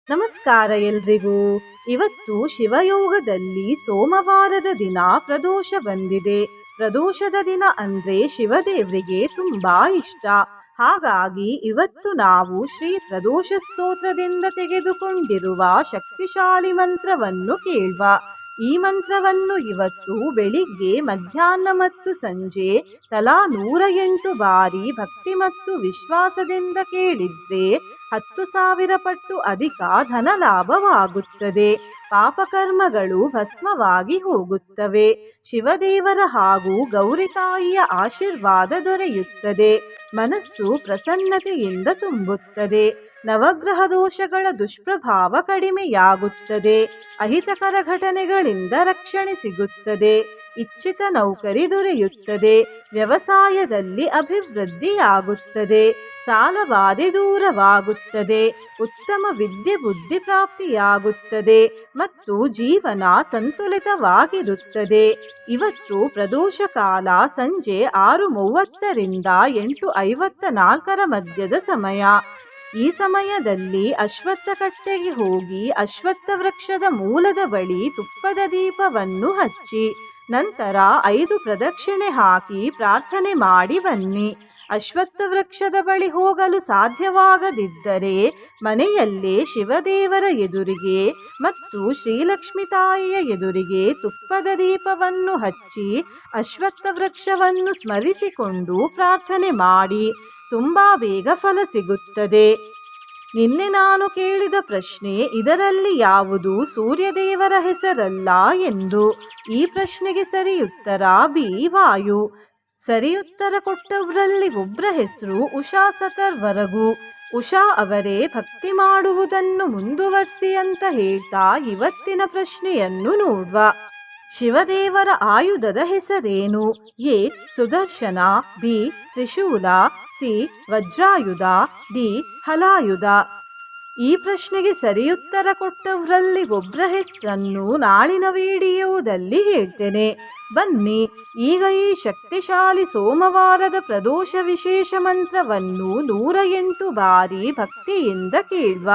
ನಮಸ್ಕಾರ ಎಲ್ರಿಗೂ. ಇವತ್ತು ಶಿವಯೋಗದಲ್ಲಿ ಸೋಮವಾರದ ದಿನ ಪ್ರದೋಷ ಬಂದಿದೆ. ಪ್ರದೋಷದ ದಿನ ಅಂದ್ರೆ ಶಿವದೇವರಿಗೆ ತುಂಬಾ ಇಷ್ಟ. ಹಾಗಾಗಿ ಇವತ್ತು ನಾವು ಶ್ರೀ ಪ್ರದೋಷ ಸ್ತೋತ್ರದಿಂದ ತೆಗೆದುಕೊಂಡಿರುವ ಶಕ್ತಿಶಾಲಿ ಮಂತ್ರವನ್ನು ಕೇಳುವ. ಈ ಮಂತ್ರವನ್ನು ಇವತ್ತು ಬೆಳಿಗ್ಗೆ, ಮಧ್ಯಾಹ್ನ ಮತ್ತು ಸಂಜೆ ತಲಾ 108 ಬಾರಿ ಭಕ್ತಿ ಮತ್ತು ವಿಶ್ವಾಸದಿಂದ ಕೇಳಿದ್ರೆ 10,000 ಪಟ್ಟು ಅಧಿಕ ಧನ ಲಾಭವಾಗುತ್ತದೆ. ಪಾಪಕರ್ಮಗಳು ಭಸ್ಮವಾಗಿ ಹೋಗುತ್ತವೆ. ಶಿವದೇವರ ಹಾಗೂ ಗೌರಿ ತಾಯಿಯ ಆಶೀರ್ವಾದ ದೊರೆಯುತ್ತದೆ. ಮನಸ್ಸು ಪ್ರಸನ್ನತೆಯಿಂದ ತುಂಬುತ್ತದೆ. ನವಗ್ರಹ ದೋಷಗಳ ದುಷ್ಪ್ರಭಾವ ಕಡಿಮೆಯಾಗುತ್ತದೆ. ಅಹಿತಕರ ಘಟನೆಗಳಿಂದ ರಕ್ಷಣೆ ಸಿಗುತ್ತದೆ. ಇಚ್ಛಿತ ನೌಕರಿ ದೊರೆಯುತ್ತದೆ. ವ್ಯವಸಾಯದಲ್ಲಿ ಅಭಿವೃದ್ಧಿಯಾಗುತ್ತದೆ. ಸಾಲಬಾಧೆ ದೂರವಾಗುತ್ತದೆ. ಉತ್ತಮ ವಿದ್ಯೆ ಬುದ್ಧಿ ಪ್ರಾಪ್ತಿಯಾಗುತ್ತದೆ ಮತ್ತು ಜೀವನ ಸಂತುಲಿತವಾಗಿರುತ್ತದೆ. ಇವತ್ತು ಪ್ರದೋಷ ಕಾಲ ಸಂಜೆ 6:30ರಿಂದ 8:54 ಮಧ್ಯದ ಸಮಯ. ಈ ಸಮಯದಲ್ಲಿ ಅಶ್ವತ್ಥ ಕಟ್ಟೆಗೆ ಹೋಗಿ ಅಶ್ವತ್ಥ ವೃಕ್ಷದ ಮೂಲದ ಬಳಿ ತುಪ್ಪದ ದೀಪವನ್ನು ಹಚ್ಚಿ ನಂತರ 5 ಪ್ರದಕ್ಷಿಣೆ ಹಾಕಿ ಪ್ರಾರ್ಥನೆ ಮಾಡಿ ಬನ್ನಿ. ಅಶ್ವತ್ಥ ವೃಕ್ಷದ ಬಳಿ ಹೋಗಲು ಸಾಧ್ಯವಾಗದಿದ್ದರೆ ಮನೆಯಲ್ಲೇ ಶಿವದೇವರ ಎದುರಿಗೆ ಮತ್ತು ಶ್ರೀಲಕ್ಷ್ಮಿ ತಾಯಿಯ ಎದುರಿಗೆ ತುಪ್ಪದ ದೀಪವನ್ನು ಹಚ್ಚಿ ಅಶ್ವತ್ಥ ವೃಕ್ಷವನ್ನು ಸ್ಮರಿಸಿಕೊಂಡು ಪ್ರಾರ್ಥನೆ ಮಾಡಿ. ತುಂಬಾ ಬೇಗ ಫಲ ಸಿಗುತ್ತದೆ. ನಿನ್ನೆ ನಾನು ಕೇಳಿದ ಪ್ರಶ್ನೆ, ಇದರಲ್ಲಿ ಯಾವುದು ಸೂರ್ಯದೇವರ ಹೆಸರಲ್ಲ ಎಂದು. ಈ ಪ್ರಶ್ನೆಗೆ ಸರಿಯುತ್ತರ ಬಿ, ವಾಯು. ಸರಿಯುತ್ತರ ಕೊಟ್ಟವರಲ್ಲಿ ಒಬ್ಬರ ಹೆಸರು ಉಷಾ ಸತರ್ವರಗು. ಉಷಾ ಅವರೇ ಭಕ್ತಿ ಮಾಡುವುದನ್ನು ಮುಂದುವರಿಸಿ ಅಂತ ಹೇಳ್ತಾ ಇವತ್ತಿನ ಪ್ರಶ್ನೆಯನ್ನು ನೋಡುವ. ಶಿವದೇವರ ಆಯುಧದ ಹೆಸರೇನು? ಎ, ಸುದರ್ಶನ, ಬಿ, ತ್ರಿಶೂಲ, ಸಿ, ವಜ್ರಾಯುಧ, ಡಿ, ಹಲಾಯುಧ. ಈ ಪ್ರಶ್ನೆಗೆ ಸರಿಯುತ್ತರ ಕೊಟ್ಟವರಲ್ಲಿ ಒಬ್ಬರ ಹೆಸರನ್ನು ನಾಳಿನ ವಿಡಿಯೋದಲ್ಲಿ ಹೇಳ್ತೇನೆ. ಬನ್ನಿ ಈಗ ಈ ಶಕ್ತಿಶಾಲಿ ಸೋಮವಾರದ ಪ್ರದೋಷ ವಿಶೇಷ ಮಂತ್ರವನ್ನು 108 ಬಾರಿ ಭಕ್ತಿಯಿಂದ ಕೇಳುವ.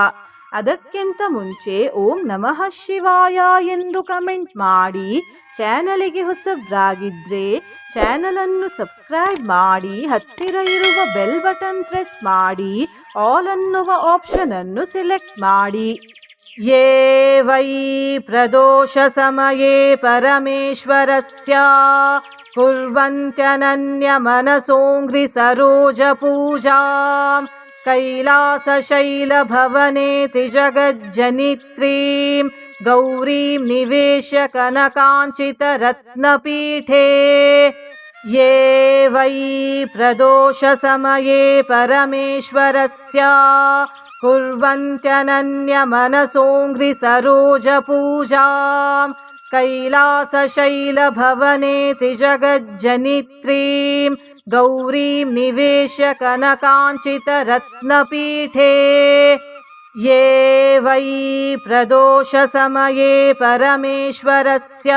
ಅದಕ್ಕಿಂತ ಮುಂಚೆ ಓಂ ನಮಃ ಶಿವಾಯ ಎಂದು ಕಮೆಂಟ್ ಮಾಡಿ. ಚಾನಲಿಗೆ ಹೊಸಬ್ರಾಗಿದ್ರೆ ಚಾನಲನ್ನು ಸಬ್ಸ್ಕ್ರೈಬ್ ಮಾಡಿ. ಹತ್ತಿರ ಇರುವ ಬೆಲ್ ಬಟನ್ ಪ್ರೆಸ್ ಮಾಡಿ. ಆಲ್ ಅನ್ನುವ ಆಪ್ಷನ್ ಅನ್ನು ಸೆಲೆಕ್ಟ್ ಮಾಡಿ. ಯೇ ವೈ ಪ್ರದೋಷ ಸಮಯೇ ಪರಮೇಶ್ವರಸ್ಯ ಕುರ್ವಂತ್ಯನನ್ಯ ಮನಸೋಂಘ್ರಿ ಸರೋಜ ಪೂಜಾಂ ಕೈಲಾಸಶೈಲಭವನೆ ತ್ರಿಜಗಜ್ಜನಿತ್ರೀಂ ಗೌರೀಂ ನಿವೇಶ್ಯ ಕನಕಾಂಚಿತರತ್ನಪೀಠೆ. ಯೇ ವೈ ಪ್ರದೋಷ ಸಮಯೇ ಪರಮೇಶ್ವರಸ್ಯ ಕುರ್ವಂತ್ಯನನ್ಯ ಮನಸೋಂಘ್ರಿ ಸರೋಜ ಪೂಜಾಂ ಕೈಲಾಸಶೈಲಭವನೆ ತ್ರಿಜಗಜ್ಜನಿತ್ರೀಂ ಗೌರೀಂ ನಿವೇಶ್ಯ ಕನಕಾಂಚಿತರತ್ನಪೀಠೆ. ಯೇ ವೈ ಪ್ರದೋಷ ಸಮಯೇ ಪರಮೇಶ್ವರಸ್ಯ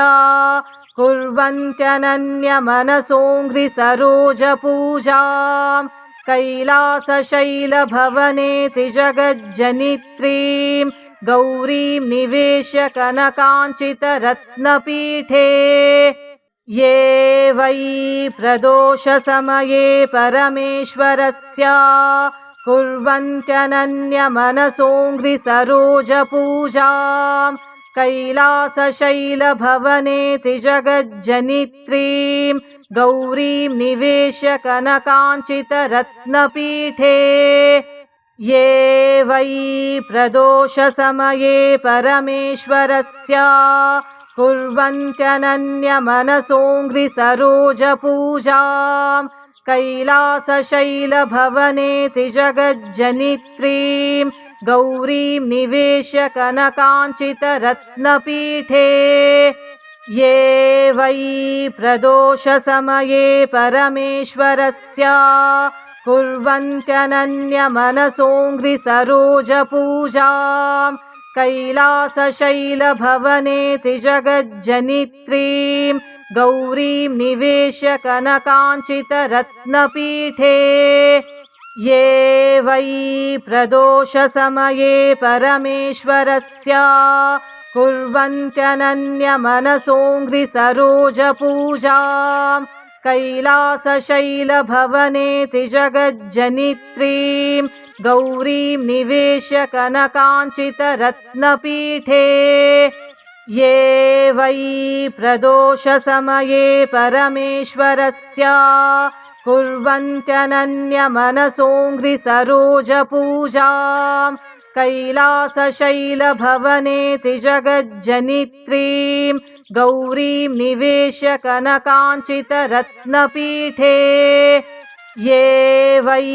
ಕುರ್ವಂತ್ಯನನ್ಯ ಮನಸೋಂಘ್ರಿ ಸರೋಜ ಪೂಜಾಂ ಕೈಲಾಸಶೈಲಭವನೆ ತ್ರಿಜಗಜ್ಜನಿತ್ರೀಂ ಗೌರೀಂ ನಿವೇಶ್ಯ ಕನಕಾಂಚಿತರತ್ನಪೀಠೆ. ಯೇ ವೈ ಪ್ರದೋಷ ಸಮಯೇ ಪರಮೇಶ್ವರಸ್ಯ ಕುರ್ವಂತ್ಯನನ್ಯ ಮನಸೋಂಘ್ರಿ ಸರೋಜ ಪೂಜಾಂ ಕೈಲಾಸಶೈಲಭವನೆ ತ್ರಿಜಗಜ್ಜನಿತ್ರೀಂ ಗೌರೀಂ ನಿವೇಶ್ಯ ಕನಕಾಂಚಿತರತ್ನಪೀಠೆ. ಯೇ ವೈ ಪ್ರದೋಷ ಸಮಯೇ ಪರಮೇಶ್ವರಸ್ಯ ಕುರ್ವಂತ್ಯನನ್ಯ ಮನಸೋಂಘ್ರಿ ಸರೋಜ ಪೂಜಾಂ ಕೈಲಾಸಶೈಲಭವನೆ ತ್ರಿಜಗಜ್ಜನಿತ್ರೀಂ ಗೌರೀಂ ನಿವೇಶ್ಯ ಕನಕಾಂಚಿತರತ್ನಪೀಠೆ. ಯೇ ವೈ ಪ್ರದೋಷ ಸಮಯೇ ಪರಮೇಶ್ವರಸ್ಯ ಕುರ್ವಂತ್ಯನನ್ಯ ಮನಸೋಂಘ್ರಿ ಸರೋಜ ಪೂಜಾಂ ಕೈಲಾಸಶೈಲಭವನೆ ತ್ರಿಜಗಜ್ಜನಿತ್ರೀಂ ಗೌರೀಂ ನಿವೇಶ್ಯ ಕನಕಾಂಚಿತರತ್ನಪೀಠೆ. ये वै प्रदोषसमये परमेश्वरस्य कुर्वन्त्यनन्यमनसोऽङ्घ्रिसरोजपूजां कैलासशैलभवनेति जगज्जनित्रीं गौरीं निवेश्य कनकाञ्चितरत्नपीठे ये वै प्रदोषसमये परमेश्वरस्य कुर्वन्त्यनन्यमनसोऽङ्घ्रिसरोजपूजां कैलासशैलभवनेति जगज्जनित्रीं गौरीं निवेश्य कनकाञ्चितरत्नपीठे ये वै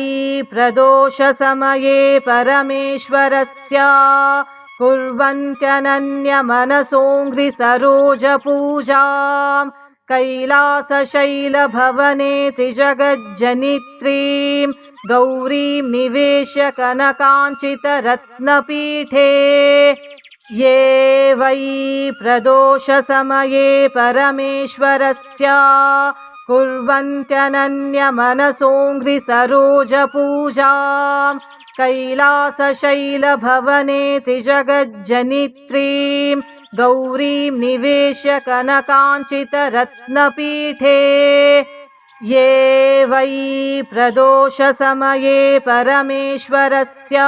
प्रदोषसमये परमेश्वरस्य कुर्वन्त्यनन्यमनसोऽङ्घ्रिसरोजपूजां कैलासशैलभवनेति जगज्जनित्रीं गौरीं निवेश्य कनकाञ्चितरत्नपीठे ये वै प्रदोषसमये परमेश्वरस्य कुर्वन्त्यनन्यमनसोऽङ्घ्रिसरोजपूजां कैलासशैलभवनेति जगज्जनित्रीं गौरीं निवेश्य कनकाञ्चितरत्नपीठे ये वै प्रदोषसमये परमेश्वरस्य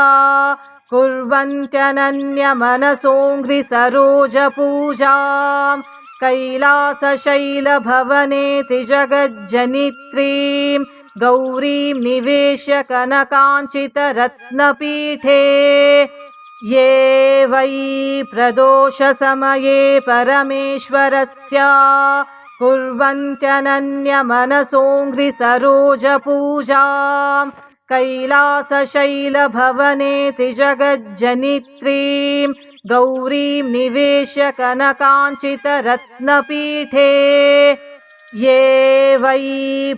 कुर्वन्त्यनन्यमनसोऽङ्घ्रिसरोजपूजां कैलासशैलभवनेति जगज्जनित्रीं गौरीं निवेश्य कनकाञ्चितरत्नपीठे ये वै प्रदोषसमये परमेश्वरस्य कुर्वन्त्यनन्यमनसोऽङ्घ्रिसरोजपूजां कैलासशैलभवनेति जगज्जनित्रीं गौरीं निवेश्य कनकाञ्चितरत्नपीठे ये वै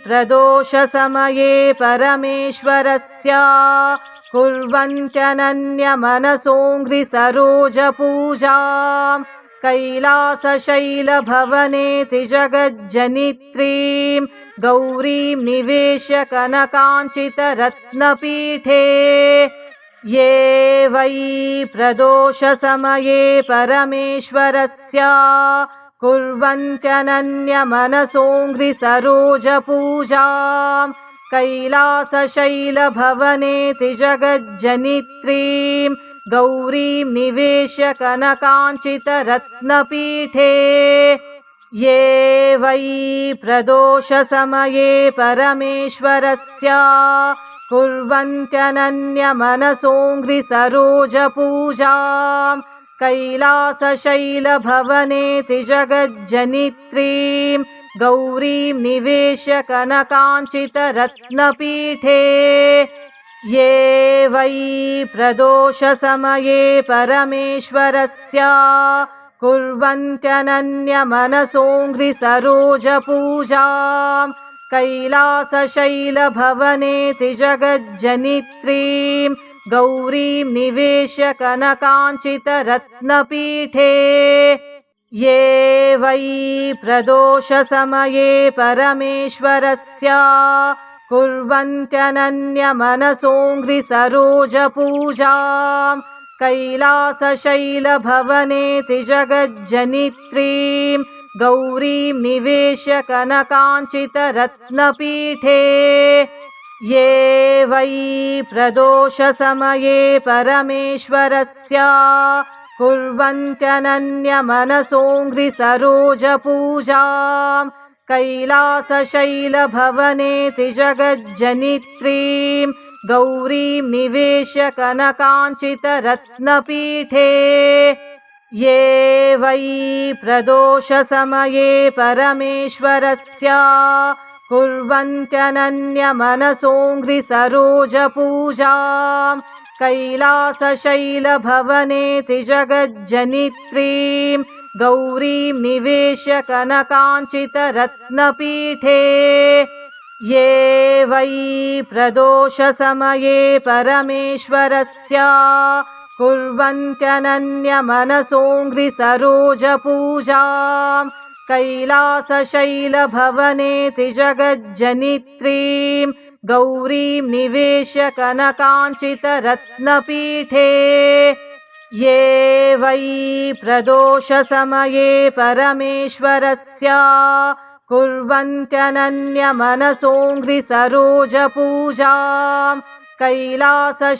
प्रदोषसमये परमेश्वरस्य कुर्वन्त्यनन्यमनसोऽङ्घ्रिसरोजपूजां कैलासशैलभवनेति जगज्जनित्रीं गौरीं निवेश्य कनकाञ्चितरत्नपीठे ये वै प्रदोषसमये परमेश्वरस्य कुर्वन्त्यनन्यमनसोऽङ्घ्रिसरोजपूजां कैलासशैलभवनेति जगज्जनित्रीं गौरीं निवेश्य कनकाञ्चितरत्नपीठे ये वै प्रदोषसमये परमेश्वरस्य कुर्वन्त्यनन्यमनसोऽङ्घ्रिसरोजपूजां कैलासशैलभवनेति जगज्जनित्रीं गौरीं निवेश्य कनकाञ्चितरत्नपीठे ये वै प्रदोषसमये परमेश्वरस्य कुर्वन्त्यनन्यमनसोऽङ्घ्रिसरोजपूजां कैलासशैलभवनेति जगज्जनित्रीं गौरीं निवेश्य कनकाञ्चितरत्नपीठे ये वै प्रदोषसमये परमेश्वरस्य कुर्वन्त्यनन्यमनसोऽङ्घ्रिसरोजपूजां कैलासशैलभवनेति जगज्जनित्रीं गौरीं निवेश्य कनकाञ्चितरत्नपीठे ये वै प्रदोषसमये परमेश्वरस्य कुर्वन्त्यनन्यमनसोऽङ्घ्रिसरोजपूजां कैलासशैलभवनेति जगज्जनित्रीं गौरीं निवेश्य कनकाञ्चितरत्नपीठे ये वै प्रदोषसमये परमेश्वरस्य कुर्वन्त्यनन्यमनसोऽङ्घ्रिसरोजपूजां कैलासशैलभवनेति जगज्जनित्रीं गौरीं निवेश्य कनकाञ्चितरत्नपीठे ये वै प्रदोषसमये परमेश्वरस्य कुर्वन्त्यनन्यमनसोऽङ्घ्रिसरोजपूजां कैलासशैलभवनेति जगज्जनित्रीं गौरीं निवेश्य कनकाञ्चितरत्नपीठे ये वै प्रदोषसमये परमेश्वरस्य कुर्वन्त्यनन्यमनसोऽङ्घ्रिसरोजपूजां कैलासशैलभवनेति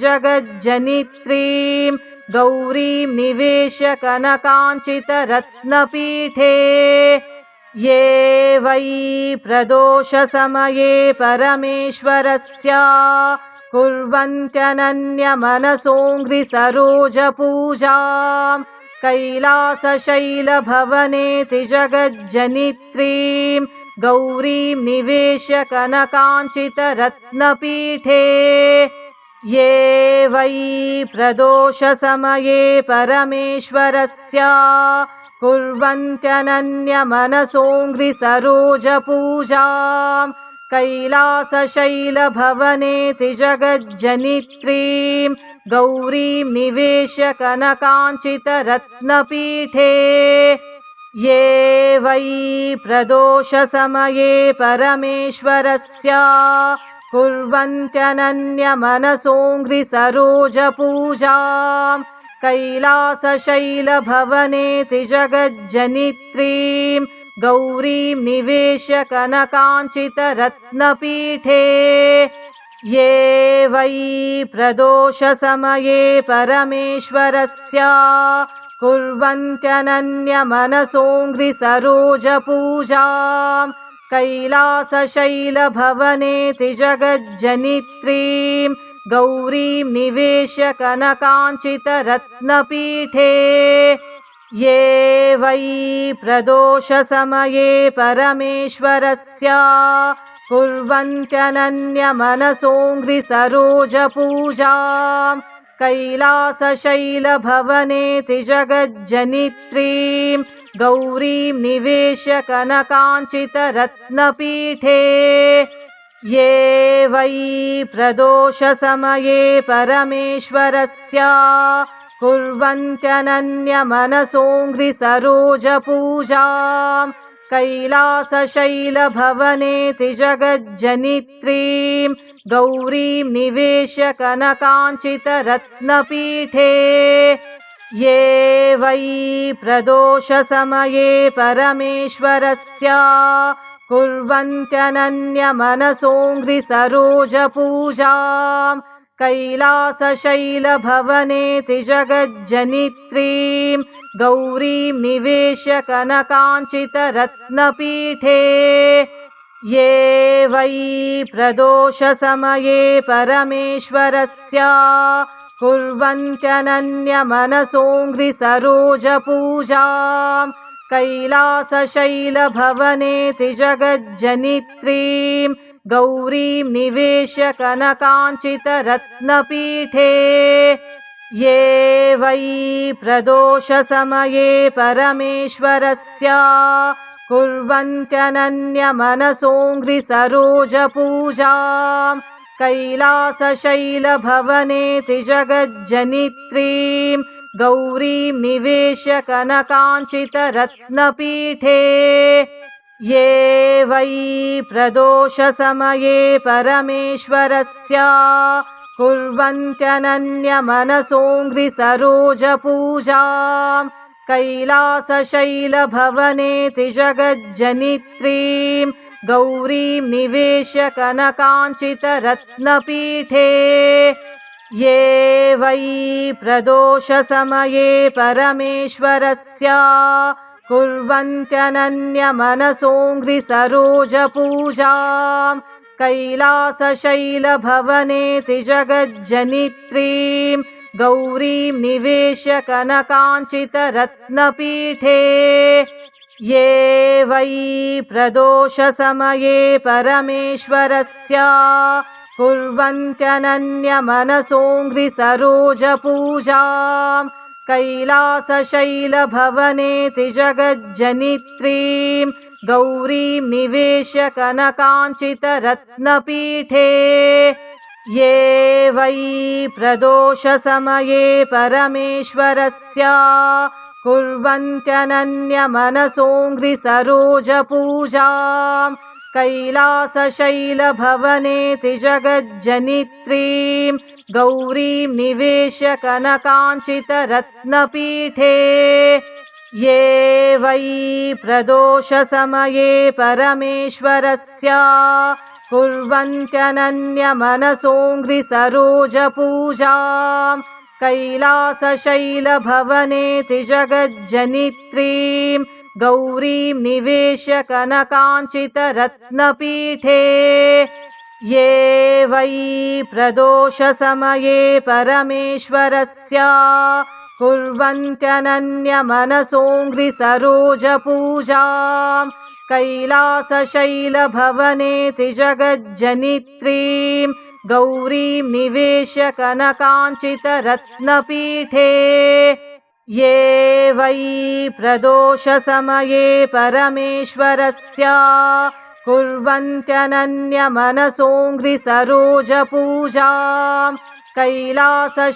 जगज्जनित्रीं गौरीं निवेश्य कनकाञ्चितरत्नपीठे ये वै प्रदोषसमये परमेश्वरस्य कुर्वन्त्यनन्यमनसोऽङ्घ्रिसरोजपूजां कैलासशैलभवनेति जगज्जनित्रीं गौरीं निवेश्य कनकाञ्चितरत्नपीठे ये वै प्रदोषसमये परमेश्वरस्य कुर्वन्त्यनन्यमनसोऽङ्घ्रिसरोजपूजां कैलासशैलभवनेति जगज्जनित्रीं गौरीं निवेश्य कनकाञ्चितरत्नपीठे ये वै प्रदोषसमये परमेश्वरस्य कुर्वन्त्यनन्यमनसोऽङ्घ्रिसरोजपूजां कैलासशैलभवनेति जगज्जनित्रीं गौरीं निवेश्य कनकाञ्चितरत्नपीठे ये वै प्रदोषसमये परमेश्वरस्य कुर्वन्त्यनन्यमनसोऽङ्घ्रिसरोजपूजां कैलासशैलभवनेति जगज्जनित्रीं गौरीं निवेश्य कनकाञ्चितरत्नपीठे ये वै प्रदोषसमये परमेश्वरस्य कुर्वन्त्यनन्यमनसोऽङ्घ्रिसरोजपूजां कैलासशैलभवनेति जगज्जनित्रीं गौरीं निवेश्य कनकाञ्चितरत्नपीठे ये वै प्रदोषसमये परमेश्वरस्य कुर्वन्त्यनन्यमनसोऽङ्घ्रिसरोजपूजां कैलासशैलभवनेति जगज्जनित्रीं गौरीं निवेश्य कनकाञ्चितरत्नपीठे ये वै प्रदोषसमये परमेश्वरस्य कुर्वन्त्यनन्यमनसोऽङ्घ्रिसरोजपूजां कैलासशैलभवनेति जगज्जनित्रीं गौरीं निवेश्य कनकाञ्चितरत्नपीठे ये वै प्रदोषसमये परमेश्वरस्य कुर्वन्त्यनन्यमनसोऽङ्घ्रिसरोजपूजां कैलासशैलभवनेति जगज्जनित्रीं गौरीं निवेश्य कनकाञ्चितरत्नपीठे ये वै प्रदोषसमये परमेश्वरस्य कुर्वन्त्यनन्यमनसोऽङ्घ्रिसरोजपूजां कैलासशैलभवनेति जगज्जनित्रीं गौरीं निवेश्य कनकाञ्चितरत्नपीठे ये वै प्रदोषसमये परमेश्वरस्य कुर्वन्त्यनन्यमनसोऽङ्घ्रिसरोजपूजां कैलासशैलभवनेति जगज्जनित्रीं गौरीं निवेश्य कनकाञ्चितरत्नपीठे ये वै प्रदोषसमये परमेश्वरस्य कुर्वन्त्यनन्यमनसोऽङ्घ्रिसरोजपूजां कैलासशैलभवनेति जगज्जनित्रीं गौरीं निवेश्य कनकाञ्चितरत्नपीठे ये वै प्रदोषसमये परमेश्वरस्य कुर्वन्त्यनन्यमनसोऽङ्घ्रिसरोजपूजां कैलासशैलभवनेति जगज्जनित्रीं गौरीं निवेश्य कनकाञ्चितरत्नपीठे ये वै प्रदोषसमये परमेश्वरस्य कुर्वन्त्यनन्यमनसोऽङ्घ्रिसरोजपूजां कैलासशैलभवनेति जगज्जनित्रीं गौरीं निवेश्य कनकाञ्चितरत्नपीठे ये वै प्रदोषसमये परमेश्वरस्य कुर्वन्त्यनन्यमनसोऽङ्घ्रिसरोजपूजां कैलासशैलभवनेति जगज्जनित्रीं गौरीं निवेश्य कनकाञ्चितरत्नपीठे ये वै प्रदोषसमये परमेश्वरस्य कुर्वन्त्यनन्यमनसोऽङ्घ्रिसरोजपूजां कैलासशैलभवनेति जगज्जनित्रीं गौरीं निवेश्य कनकाञ्चितरत्नपीठे ये वै प्रदोषसमये परमेश्वरस्य कुर्वन्त्यनन्यमनसोऽङ्घ्रिसरोजपूजां कैलासशैलभवनेति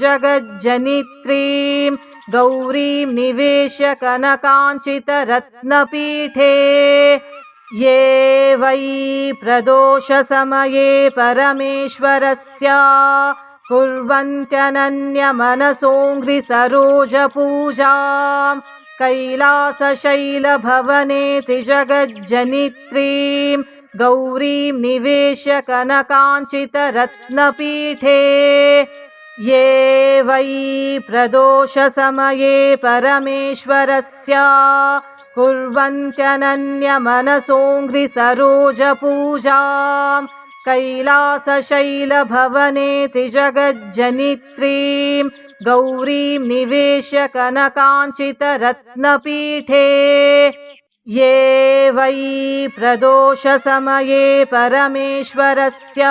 जगज्जनित्रीं गौरीं निवेश्य कनकाञ्चितरत्नपीठे ये वै प्रदोषसमये परमेश्वरस्य कुर्वन्त्यनन्यमनसोऽङ्घ्रिसरोजपूजां कैलासशैलभवनेति जगज्जनित्रीं गौरीं निवेश्य कनकाञ्चितरत्नपीठे ये वै प्रदोषसमये परमेश्वरस्य कुर्वन्त्यनन्यमनसोऽङ्घ्रिसरोजपूजां कैलासशैलभवनेति जगज्जनित्रीं गौरीं निवेश्य कनकाञ्चितरत्नपीठे ये वै प्रदोषसमये परमेश्वरस्य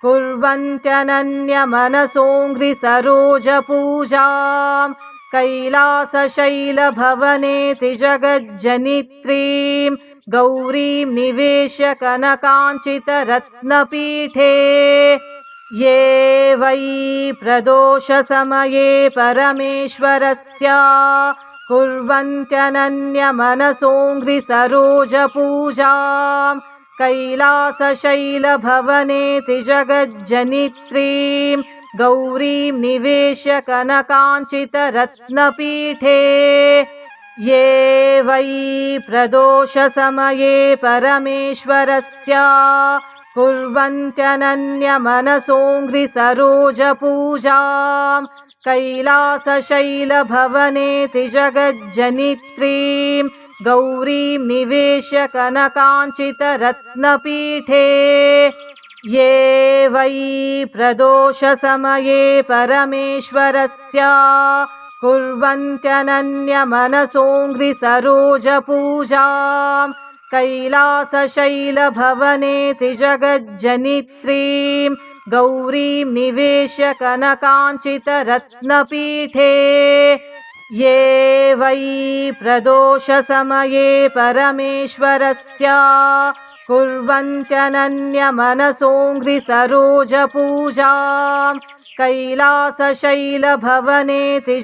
कुर्वन्त्यनन्यमनसोऽङ्घ्रिसरोजपूजां कैलासशैलभवनेति जगज्जनित्रीं गौरीं निवेश्य कनकाञ्चितरत्नपीठे ये वै प्रदोषसमये परमेश्वरस्य कुर्वन्त्यनन्यमनसोऽङ्घ्रिसरोजपूजां कैलासशैलभवनेति जगज्जनित्रीं गौरीं निवेश्य कनकाञ्चितरत्नपीठे ये वै प्रदोषसमये परमेश्वरस्य कुर्वन्त्यनन्यमनसोऽङ्घ्रिसरोजपूजां कैलासशैलभवनेति जगज्जनित्रीं गौरीं निवेश्य कनकाञ्चितरत्नपीठे ये वै प्रदोषसमये परमेश्वरस्य कुर्वन्त्यनन्यमनसोऽङ्घ्रिसरोजपूजां कैलासशैलभवनेति जगज्जनित्रीं गौरीं निवेश्य कनकाञ्चितरत्नपीठे ये वै प्रदोषसमये परमेश्वरस्य कुर्वन्त्यनन्यमनसोऽङ्घ्रिसरोजपूजां कैलासशैलभवनेति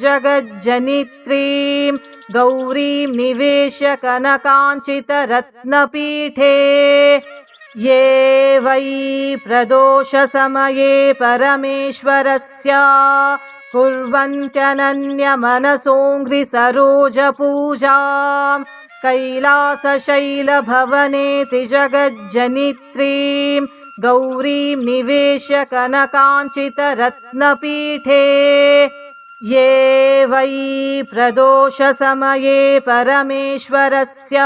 जगज्जनित्रीं गौरीं निवेश्य कनकाञ्चितरत्नपीठे ये वै प्रदोषसमये परमेश्वरस्य कुर्वन्त्यनन्यमनसोऽङ्घ्रिसरोजपूजां कैलासशैलभवनेति जगज्जनित्रीं गौरीं निवेश्य कनकाञ्चितरत्नपीठे ये वै प्रदोषसमये परमेश्वरस्य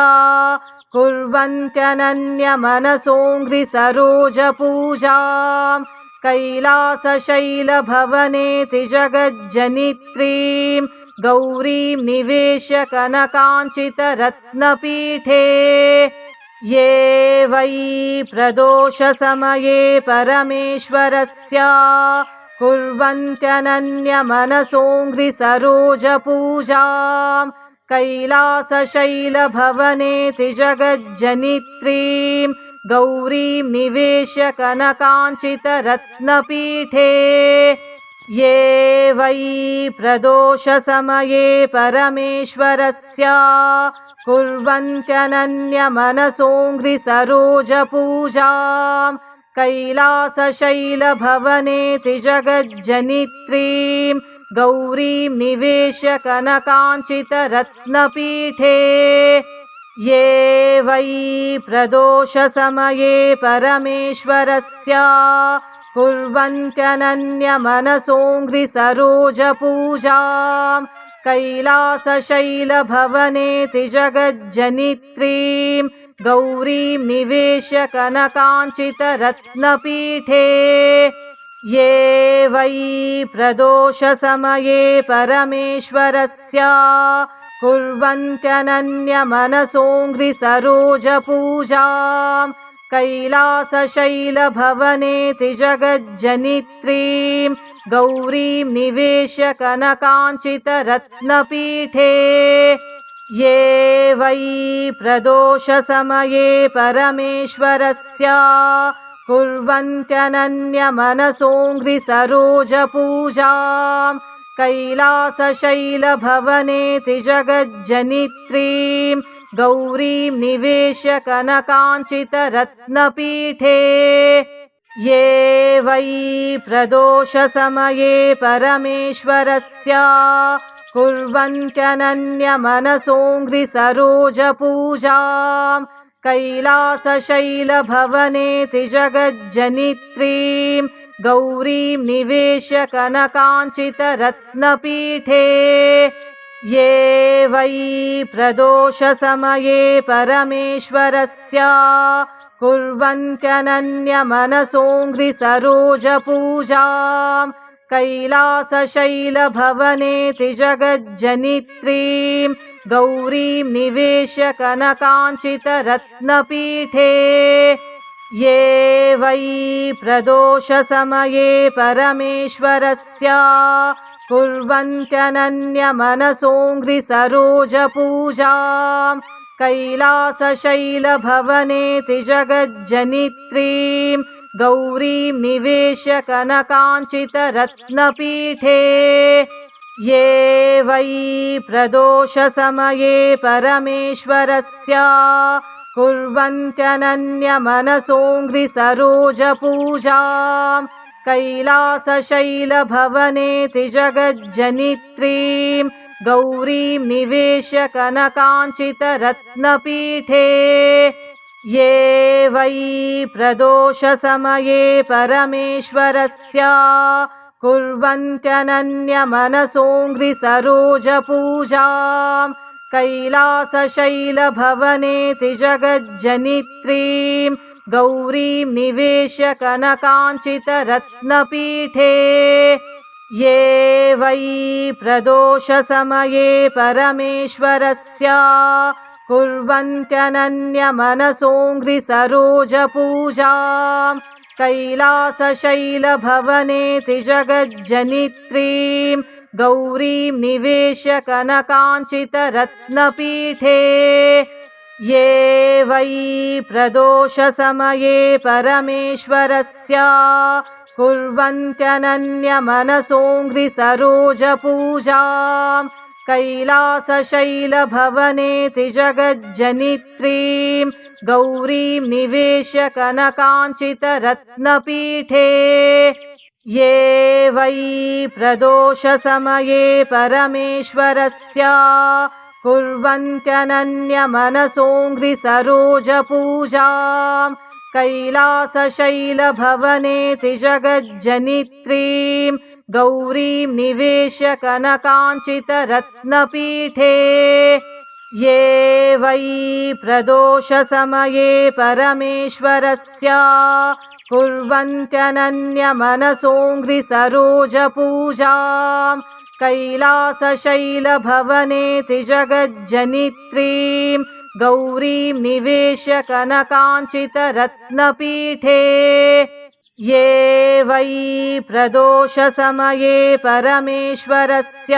कुर्वन्त्यनन्यमनसोऽङ्घ्रिसरोजपूजां कैलासशैलभवनेति जगज्जनित्रीं गौरीं निवेश्य कनकाञ्चितरत्नपीठे ये वै प्रदोषसमये परमेश्वरस्य कुर्वन्त्यनन्यमनसोऽङ्घ्रिसरोजपूजां कैलासशैलभवनेति जगज्जनित्रीं गौरीं निवेश्य कनकाञ्चितरत्नपीठे ये वै प्रदोषसमये परमेश्वरस्य कुर्वन्त्यनन्यमनसोऽङ्घ्रिसरोजपूजाम् कैलासशैलभवने त्रिजगज्जनित्रीं गौरीं निवेश्य कनकाञ्चितरत्नपीठे ये वै प्रदोषसमये परमेश्वरस्य कुर्वन्त्यनन्यमनसोऽङ्घ्रिसरोजपूजाम् कैलासशैलभवने त्रिजगज्जनित्रीं गौरीं निवेश्य कनकाञ्चितरत्नपीठे ये वै प्रदोषसमये परमेश्वरस्य कुर्वन्त्यनन्यमनसोऽङ्घ्रिसरोजपूजाम् कैलासशैलभवने त्रिजगज्जनित्रीं गौरीं निवेश्य कनकाञ्चितरत्नपीठे ये वै प्रदोषसमये परमेश्वरस्य कुर्वन्त्यनन्यमनसोऽङ्घ्रिसरोजपूजाम् कैलासशैलभवने त्रिजगज्जनित्रीं गौरीं निवेश्य कनकाञ्चितरत्नपीठे ये वै प्रदोषसमये परमेश्वरस्य कुर्वन्त्यनन्यमनसोऽङ्घ्रिसरोजपूजाम् कैलासशैलभवने त्रिजगज्जनित्रीं गौरीं निवेश्य कनकाञ्चितरत्नपीठे ये वै प्रदोषसमये परमेश्वरस्य कुर्वन्त्यनन्यमनसोऽङ्घ्रिसरोजपूजाम् कैलासशैलभवने त्रिजगज्जनित्रीं गौरीं निवेश्य कनकाञ्चितरत्नपीठे ये वै प्रदोषसमये परमेश्वरस्य कुर्वन्त्यनन्यमनसोऽङ्घ्रिसरोजपूजाम् कैलासशैलभवने त्रिजगज्जनित्रीं गौरीं निवेश्य कनकाञ्चितरत्नपीठे ये वै प्रदोषसमये परमेश्वरस्य कुर्वन्त्यनन्यमनसोऽङ्घ्रिसरोजपूजाम् कैलासशैलभवने त्रिजगज्जनित्रीं गौरीं निवेश्य कनकाञ्चितरत्नपीठे ये वै प्रदोषसमये परमेश्वरस्य कुर्वन्त्यनन्यमनसोऽङ्घ्रिसरोजपूजाम् कैलासशैलभवने त्रिजगज्जनित्रीं गौरीं निवेश्य कनकाञ्चितरत्नपीठे ये वै प्रदोषसमये परमेश्वरस्य कुर्वन्त्यनन्यमनसोऽङ्घ्रिसरोजपूजाम् कैलासशैलभवने त्रिजगज्जनित्रीं गौरीं निवेश्य कनकाञ्चितरत्नपीठे ये वै प्रदोषसमये परमेश्वरस्य कुर्वन्त्यनन्यमनसोऽङ्घ्रिसरोजपूजाम् कैलासशैलभवने त्रिजगज्जनित्रीं गौरीं निवेश्य कनकाञ्चितरत्नपीठे ये वै प्रदोषसमये परमेश्वरस्य कुर्वन्त्यनन्यमनसोऽङ्घ्रिसरोजपूजाम् कैलासशैलभवने त्रिजगज्जनित्रीं गौरीं निवेश्य कनकाञ्चितरत्नपीठे ये वै प्रदोषसमये परमेश्वरस्य कुर्वन्त्यनन्यमनसोऽङ्घ्रिसरोजपूजाम् कैलासशैलभवने त्रिजगज्जनित्रीं गौरीं निवेश्य कनकाञ्चितरत्नपीठे ये वै प्रदोषसमये परमेश्वरस्य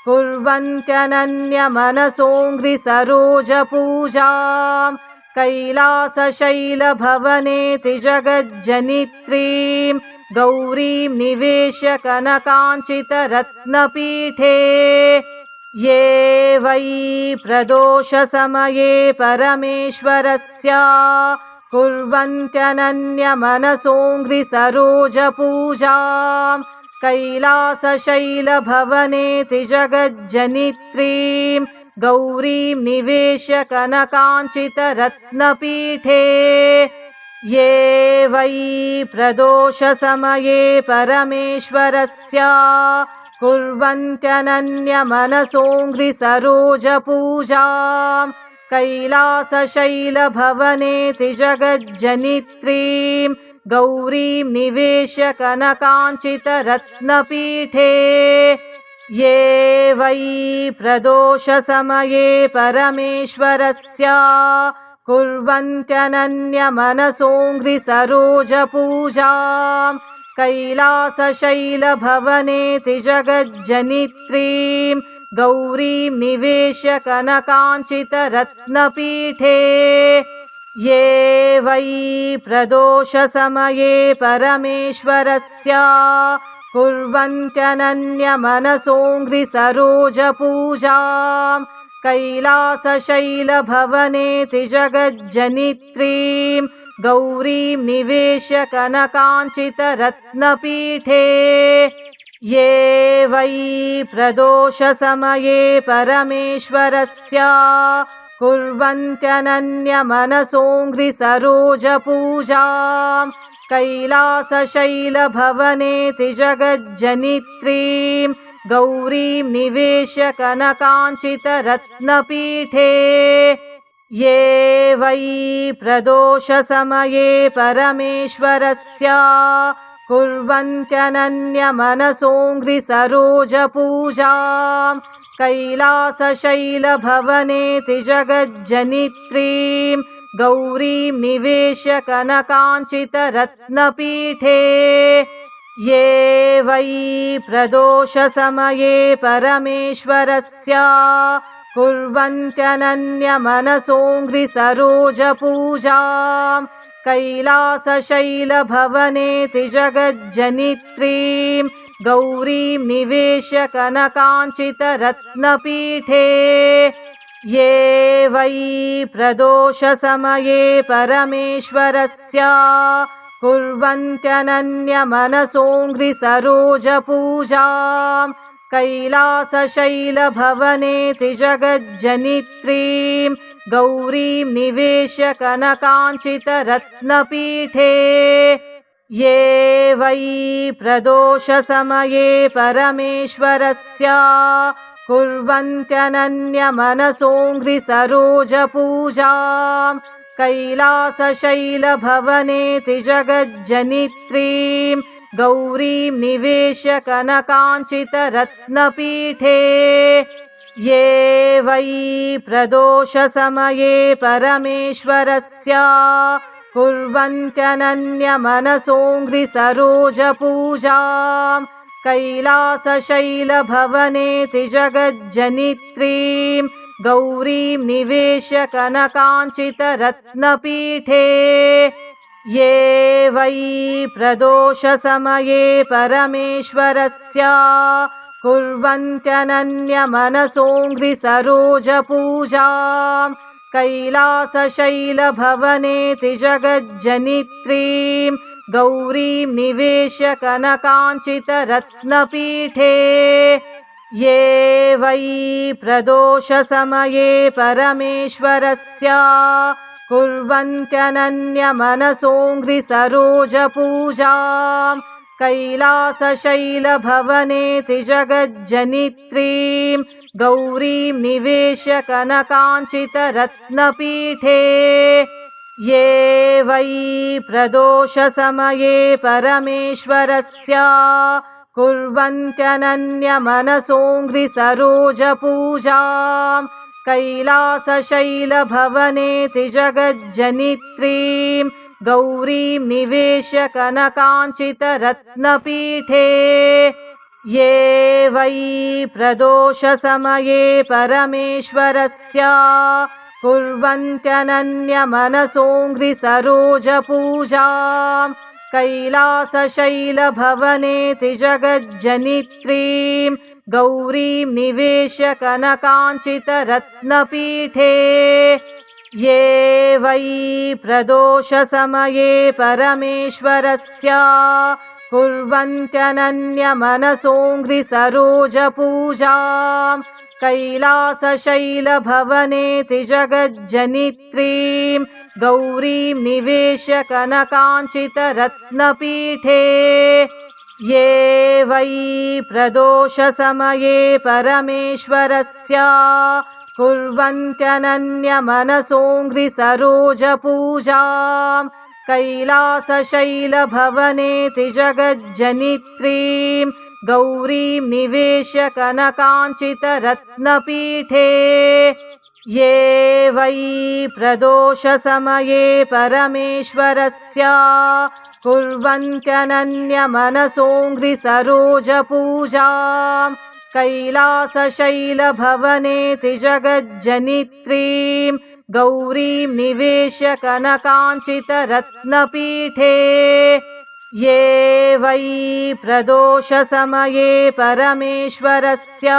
कुर्वन्त्यनन्यमनसोऽङ्घ्रिसरोजपूजाम् कैलासशैलभवने त्रिजगज्जनित्रीं गौरीं निवेश्य कनकाञ्चितरत्नपीठे ये वै प्रदोषसमये परमेश्वरस्य कुर्वन्त्यनन्यमनसोऽङ्घ्रिसरोजपूजां कैलासशैलभवनेति जगज्जनित्रीं गौरीं निवेश्य कनकाञ्चितरत्नपीठे ये वै प्रदोषसमये परमेश्वरस्य कुर्वन्त्यनन्यमनसोऽङ्घ्रिसरोजपूजां कैलासशैलभवनेति जगज्जनित्रीं गौरीं निवेश्य कनकाञ्चितरत्नपीठे ये वै प्रदोषसमये परमेश्वरस्य कुर्वन्त्यनन्यमनसोऽङ्घ्रिसरोजपूजां कैलासशैलभवनेति जगज्जनित्रीं गौरीं निवेश्य कनकाञ्चितरत्नपीठे ये वै प्रदोषसमये परमेश्वरस्य कुर्वन्त्यनन्यमनसोऽङ्घ्रिसरोजपूजां कैलासशैलभवनेति जगज्जनित्रीं गौरीं निवेश्य कनकाञ्चितरत्नपीठे ये वै प्रदोषसमये परमेश्वरस्य कुर्वन्त्यनन्यमनसोऽङ्घ्रिसरोजपूजां कैलासशैलभवनेति जगज्जनित्रीं गौरीं निवेश्य कनकाञ्चितरत्नपीठे ये वै प्रदोषसमये परमेश्वरस्य कुर्वन्त्यनन्यमनसोऽङ्घ्रिसरोजपूजां कैलासशैलभवनेति जगज्जनित्रीं गौरीं निवेश्य कनकाञ्चितरत्नपीठे ये वै प्रदोषसमये परमेश्वरस्य कुर्वन्त्यनन्यमनसोऽङ्घ्रिसरोजपूजां कैलासशैलभवनेति जगज्जनित्रीं गौरीं निवेश्य कनकाञ्चितरत्नपीठे ये वै प्रदोषसमये परमेश्वरस्य कुर्वन्त्यनन्यमनसोऽङ्घ्रिसरोजपूजां कैलासशैलभवनेति जगज्जनित्रीं गौरीं निवेश्य कनकाञ्चितरत्नपीठे ये वै प्रदोषसमये परमेश्वरस्य कुर्वन्त्यनन्यमनसोऽङ्घ्रिसरोजपूजां कैलासशैलभवनेति जगज्जनित्रीं गौरीं निवेश्य कनकाञ्चितरत्नपीठे ये वै प्रदोषसमये परमेश्वरस्य कुर्वन्त्यनन्यमनसोऽङ्घ्रिसरोजपूजां कैलासशैलभवनेति जगज्जनित्रीं गौरीं निवेश्य कनकाञ्चितरत्नपीठे ये वै प्रदोषसमये परमेश्वरस्य कुर्वन्त्यनन्यमनसोऽङ्घ्रिसरोजपूजां कैलासशैलभवनेति जगज्जनित्रीं गौरीं निवेश्य कनकाञ्चितरत्नपीठे ये वै प्रदोषसमये परमेश्वरस्य कुर्वन्त्यनन्यमनसोऽङ्घ्रिसरोजपूजां कैलासशैलभवनेति जगज्जनित्रीं गौरीं निवेश्य कनकाञ्चितरत्नपीठे ये वै प्रदोषसमये परमेश्वरस्य कुर्वन्त्यनन्यमनसोऽङ्घ्रिसरोजपूजां कैलासशैलभवनेति जगज्जनित्रीं गौरीं निवेश्य कनकाञ्चितरत्नपीठे ये वै प्रदोषसमये परमेश्वरस्य कुर्वन्त्यनन्यमनसोऽङ्घ्रिसरोजपूजां कैलासशैलभवनेति जगज्जनित्रीं गौरीं निवेश्य कनकाञ्चितरत्नपीठे ये वै प्रदोषसमये परमेश्वरस्य कुर्वन्त्यनन्यमनसोऽङ्घ्रिसरोजपूजां कैलासशैलभवनेति जगज्जनित्रीं गौरीं निवेश्य कनकाञ्चितरत्नपीठे ये वै प्रदोषसमये परमेश्वरस्य कुर्वन्त्यनन्यमनसोऽङ्घ्रिसरोजपूजां कैलासशैलभवनेति जगज्जनित्रीं गौरीं निवेश्य कनकाञ्चितरत्नपीठे ये वै प्रदोषसमये परमेश्वरस्य कुर्वन्त्यनन्यमनसोऽङ्घ्रिसरोजपूजां कैलासशैलभवनेति जगज्जनित्रीं गौरीं निवेश्य कनकाञ्चितरत्नपीठे ये वै प्रदोषसमये परमेश्वरस्य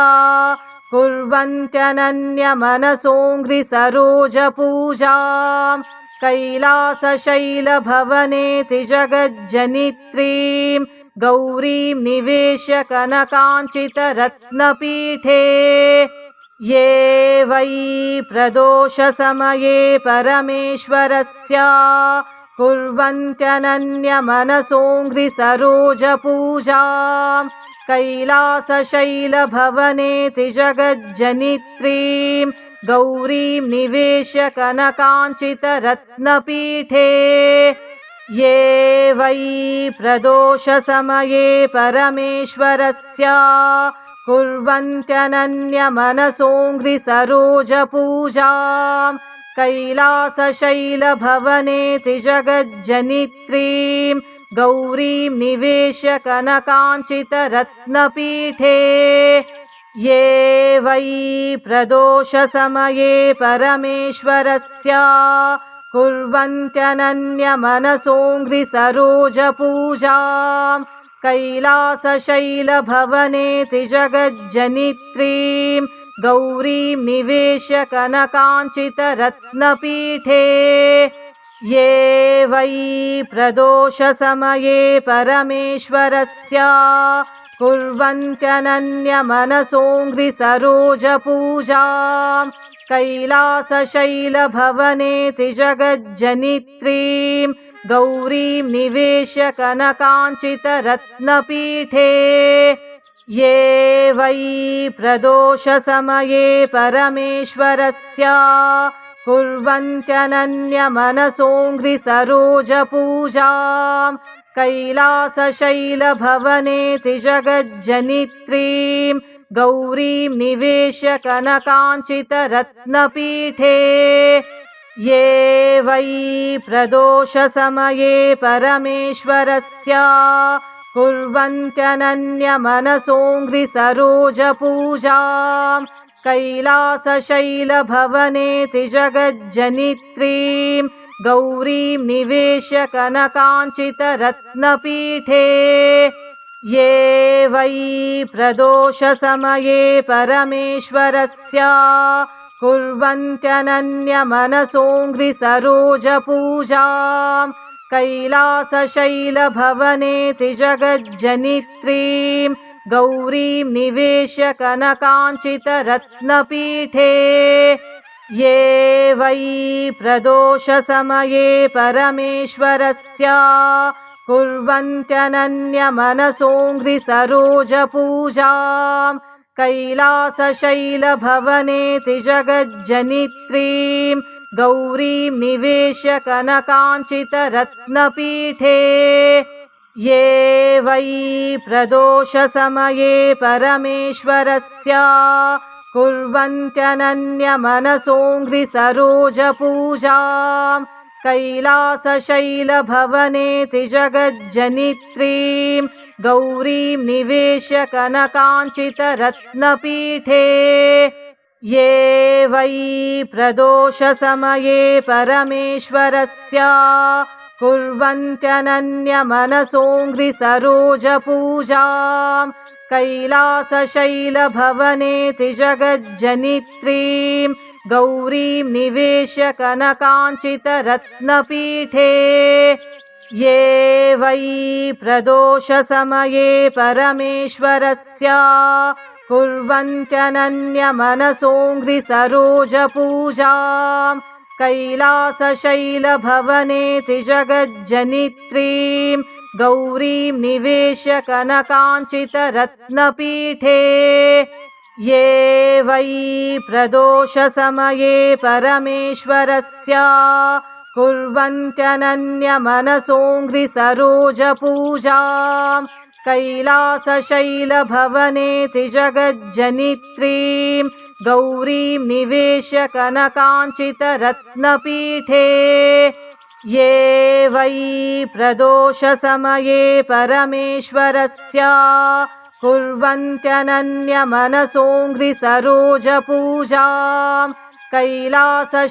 कुर्वन्त्यनन्यमनसोऽङ्घ्रिसरोजपूजां कैलासशैलभवनेति जगज्जनित्रीं गौरीं निवेश्य कनकाञ्चितरत्नपीठे ये वै प्रदोषसमये परमेश्वरस्य कुर्वन्त्यनन्यमनसोऽङ्घ्रिसरोजपूजां कैलासशैलभवनेति जगज्जनित्रीं गौरीं निवेश्य कनकाञ्चितरत्नपीठे ये वै प्रदोषसमये परमेश्वरस्य कुर्वन्त्यनन्यमनसोऽङ्घ्रिसरोजपूजां कैलासशैलभवनेति जगज्जनित्रीं गौरीं निवेश्य कनकाञ्चितरत्नपीठे ये वै प्रदोषसमये परमेश्वरस्य कुर्वन्त्यनन्यमनसोऽङ्घ्रिसरोजपूजां कैलासशैलभवनेति जगज्जनित्रीं गौरीं निवेश्य कनकाञ्चितरत्नपीठे ये वै प्रदोषसमये परमेश्वरस्य कुर्वन्त्यनन्यमनसोऽङ्घ्रिसरोजपूजां कैलासशैलभवनेति जगज्जनित्रीं गौरीं निवेश्य कनकाञ्चितरत्नपीठे ये वै प्रदोषसमये परमेश्वरस्य कुर्वन्त्यनन्यमनसोऽङ्घ्रिसरोजपूजां कैलासशैलभवनेति जगज्जनित्रीं गौरीं निवेश्य कनकाञ्चितरत्नपीठे ये वै प्रदोषसमये परमेश्वरस्य कुर्वन्त्यनन्यमनसोऽङ्घ्रिसरोजपूजां कैलासशैलभवनेति जगज्जनित्रीं गौरीं निवेश्य कनकाञ्चितरत्नपीठे ये वै प्रदोषसमये परमेश्वरस्य कुर्वन्त्यनन्यमनसोऽङ्घ्रिसरोजपूजां कैलासशैलभवनेति जगज्जनित्रीं गौरीं निवेश्य कनकाञ्चितरत्नपीठे ये वै प्रदोषसमये परमेश्वरस्य कुर्वन्त्यनन्यमनसोऽङ्घ्रिसरोजपूजां कैलासशैलभवनेति जगज्जनित्रीं गौरीं निवेश्य कनकाञ्चितरत्नपीठे ये वै प्रदोषसमये परमेश्वरस्य कुर्वन्त्यनन्यमनसोऽङ्घ्रिसरोजपूजां कैलासशैलभवनेति जगज्जनित्रीं गौरीं निवेश्य कनकाञ्चितरत्नपीठे ये वै प्रदोषसमये परमेश्वरस्य कुर्वन्त्यनन्यमनसोऽङ्घ्रिसरोजपूजां कैलासशैलभवनेति जगज्जनित्रीं गौरीं निवेश्य कनकाञ्चितरत्नपीठे ये वै प्रदोषसमये परमेश्वरस्य कुर्वन्त्यनन्यमनसोऽङ्घ्रिसरोजपूजां कैलासशैलभवनेति जगज्जनित्रीं गौरीं निवेश्य कनकाञ्चितरत्नपीठे ये वै प्रदोषसमये परमेश्वरस्य कुर्वन्त्यनन्यमनसोऽङ्घ्रिसरोजपूजां कैलासशैलभवनेति जगज्जनित्रीं गौरीं निवेश्य कनकाञ्चितरत्नपीठे ये वै प्रदोषसमये परमेश्वरस्य कुर्वन्त्यनन्यमनसोऽङ्घ्रिसरोजपूजां कैलासशैलभवनेति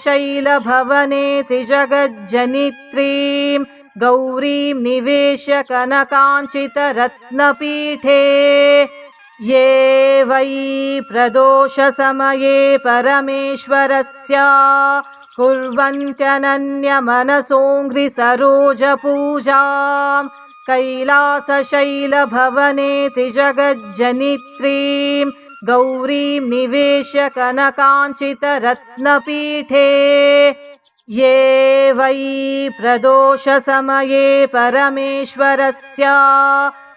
जगज्जनित्रीं गौरीं निवेश्य कनकाञ्चितरत्नपीठे ये वै प्रदोषसमये परमेश्वरस्य कुर्वन्त्यनन्यमनसोऽङ्घ्रिसरोजपूजां कैलासशैलभवनेति जगज्जनित्रीं गौरीं निवेश्य कनकाञ्चितरत्नपीठे ये वै प्रदोषसमये परमेश्वरस्य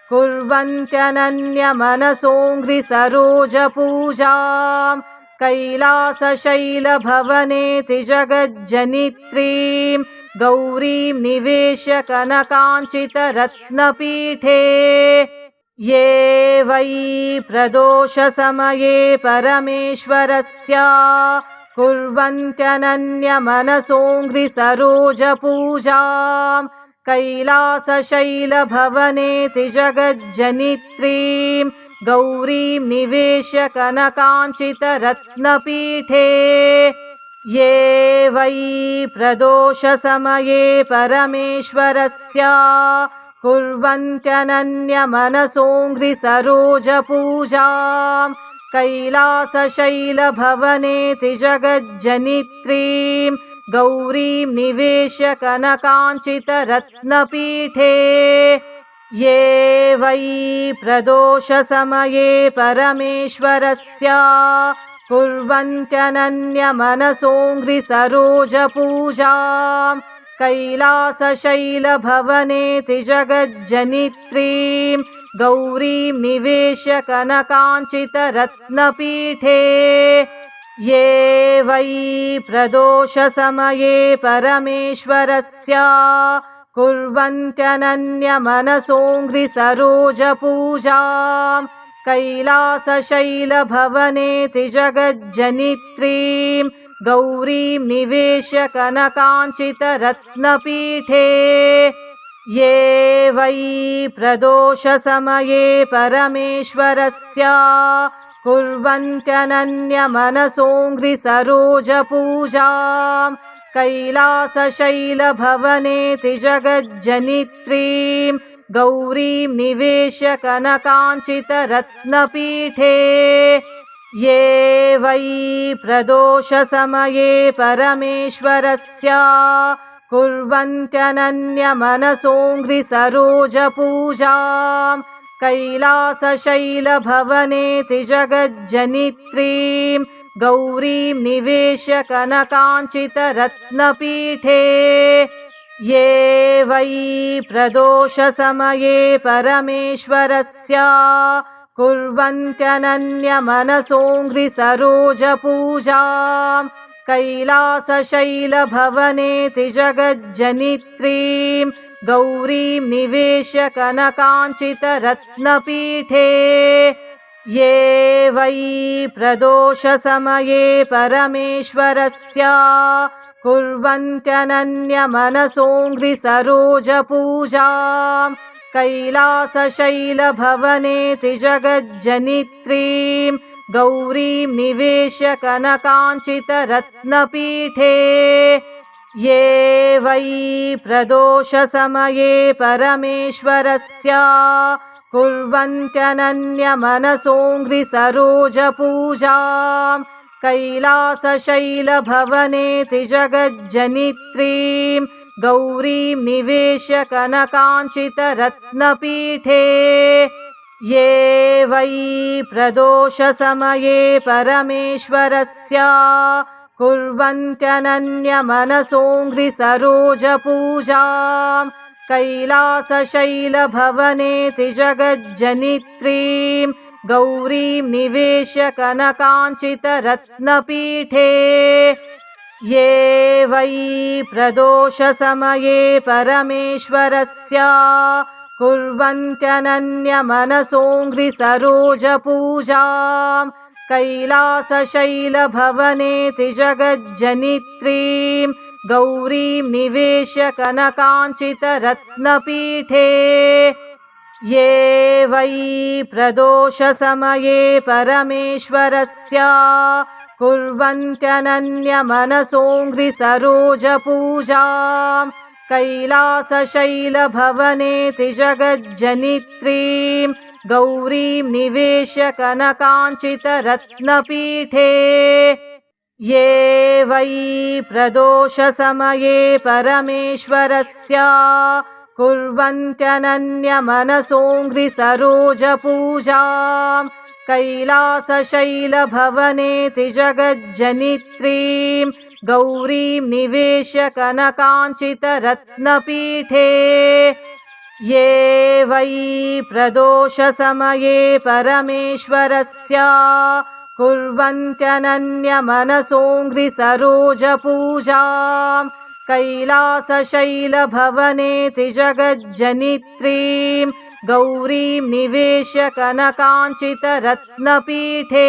कुर्वन्त्यनन्यमनसोऽङ्घ्रिसरोजपूजां कैलासशैलभवनेति जगज्जनित्रीं गौरीं निवेश्य कनकाञ्चितरत्नपीठे ये वै प्रदोषसमये परमेश्वरस्य कुर्वन्त्यनन्यमनसोऽङ्घ्रिसरोजपूजां कैलासशैलभवनेति जगज्जनित्रीं गौरीं निवेश्य कनकाञ्चितरत्नपीठे ये वै प्रदोषसमये परमेश्वरस्य कुर्वन्त्यनन्यमनसोऽङ्घ्रिसरोजपूजां कैलासशैलभवनेति जगज्जनित्रीं गौरीं निवेश्य कनकाञ्चितरत्नपीठे ये वै प्रदोषसमये परमेश्वरस्य कुर्वन्त्यनन्यमनसोऽङ्घ्रिसरोजपूजां कैलासशैलभवनेति जगज्जनित्रीं गौरीं निवेश्य कनकाञ्चितरत्नपीठे ये वै प्रदोषसमये परमेश्वरस्य कुर्वन्त्यनन्यमनसोऽङ्घ्रिसरोजपूजां कैलासशैलभवनेति जगज्जनित्रीं गौरीं निवेश्य कनकाञ्चितरत्नपीठे ये वै प्रदोषसमये परमेश्वरस्य कुर्वन्त्यनन्यमनसोऽङ्घ्रिसरोजपूजां कैलासशैलभवनेति जगज्जनित्रीं गौरीं निवेश्य कनकाञ्चितरत्नपीठे ये वै प्रदोषसमये परमेश्वरस्य कुर्वन्त्यनन्यमनसोऽङ्घ्रिसरोजपूजां कैलासशैलभवनेति जगज्जनित्रीं गौरीं निवेश्य कनकाञ्चितरत्नपीठे ये वै प्रदोषसमये परमेश्वरस्य कुर्वन्त्यनन्यमनसोऽङ्घ्रिसरोजपूजां कैलासशैलभवनेति जगज्जनित्रीं गौरीं निवेश्य कनकाञ्चितरत्नपीठे ये वै प्रदोषसमये परमेश्वरस्य कुर्वन्त्यनन्यमनसोऽङ्घ्रिसरोजपूजां कैलासशैलभवनेति जगज्जनित्रीं गौरीं निवेश्य कनकाञ्चितरत्नपीठे ये वै प्रदोषसमये परमेश्वरस्य कुर्वन्त्यनन्यमनसोऽङ्घ्रिसरोजपूजाम् कैलासशैलभवने त्रिजगज्जनित्रीम् गौरीं निवेश्य कनकाञ्चितरत्नपीठे ये वै प्रदोषसमये परमेश्वरस्य कुर्वन्त्यनन्यमनसोऽङ्घ्रिसरोजपूजाम् कैलासशैलभवने त्रिजगज्जनित्रीम् गौरीं निवेश्य कनकाञ्चितरत्नपीठे ये वै प्रदोषसमये परमेश्वरस्य कुर्वन्त्यनन्यमनसोऽङ्घ्रिसरोजपूजाम् कैलासशैलभवने त्रिजगज्जनित्रीम् गौरीं निवेश्य कनकाञ्चितरत्नपीठे ये वै प्रदोषसमये परमेश्वरस्य कुर्वन्त्यनन्यमनसोऽङ्घ्रिसरोजपूजाम् कैलासशैलभवने त्रिजगज्जनित्रीम् गौरीं निवेश्य कनकाञ्चितरत्नपीठे ये वै प्रदोषसमये परमेश्वरस्य कुर्वन्त्यनन्यमनसोऽङ्घ्रिसरोजपूजाम् कैलासशैलभवने त्रिजगज्जनित्रीम् गौरीं निवेश्य कनकाञ्चितरत्नपीठे ये वै प्रदोषसमये परमेश्वरस्य कुर्वन्त्यनन्यमनसोऽङ्घ्रिसरोजपूजाम् कैलासशैलभवने त्रिजगज्जनित्रीम् गौरीं निवेश्य कनकाञ्चितरत्नपीठे